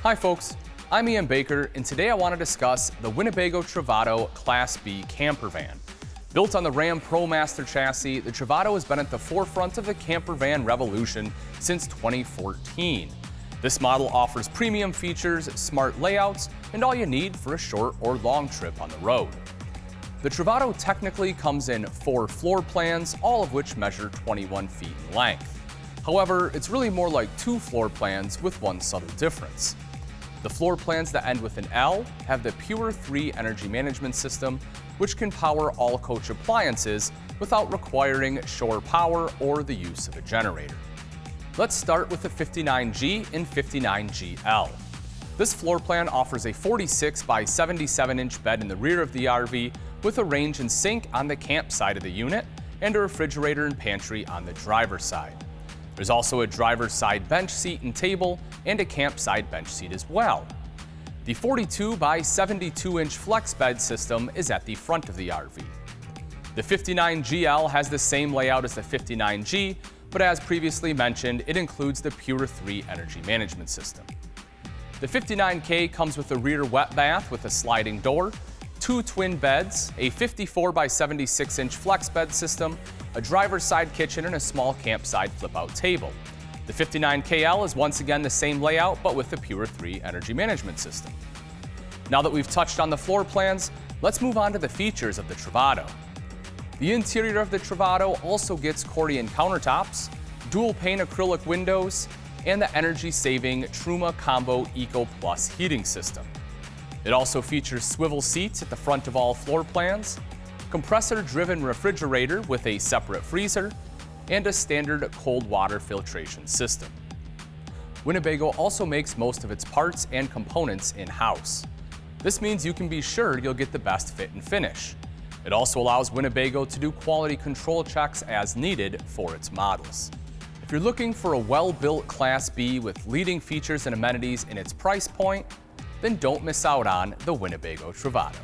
Hi folks, I'm Ian Baker, and today I want to discuss the Winnebago Travato Class B camper van. Built on the Ram ProMaster chassis, the Travato has been at the forefront of the camper van revolution since 2014. This model offers premium features, smart layouts, and all you need for a short or long trip on the road. The Travato technically comes in 4 floor plans, all of which measure 21 feet in length. However, it's really more like 2 floor plans with one subtle difference. The floor plans that end with an L have the Pure 3 energy management system, which can power all coach appliances without requiring shore power or the use of a generator. Let's start with the 59G and 59GL. This floor plan offers a 46 by 77 inch bed in the rear of the RV with a range and sink on the camp side of the unit and a refrigerator and pantry on the driver's side. There's also a driver's side bench seat and table and a campside bench seat as well. The 42 by 72 inch flex bed system is at the front of the RV. The 59GL has the same layout as the 59G, but as previously mentioned, it includes the Pure 3 energy management system. The 59K comes with a rear wet bath with a sliding door, 2 twin beds, a 54 by 76 inch flex bed system, a driver's side kitchen, and a small campside flip-out table. The 59KL is once again the same layout, but with the Pure 3 energy management system. Now that we've touched on the floor plans, let's move on to the features of the Travato. The interior of the Travato also gets Corian countertops, dual-pane acrylic windows, and the energy-saving Truma Combo Eco Plus heating system. It also features swivel seats at the front of all floor plans, compressor-driven refrigerator with a separate freezer, and a standard cold water filtration system. Winnebago also makes most of its parts and components in-house. This means you can be sure you'll get the best fit and finish. It also allows Winnebago to do quality control checks as needed for its models. If you're looking for a well-built Class B with leading features and amenities in its price point, then don't miss out on the Winnebago Travato.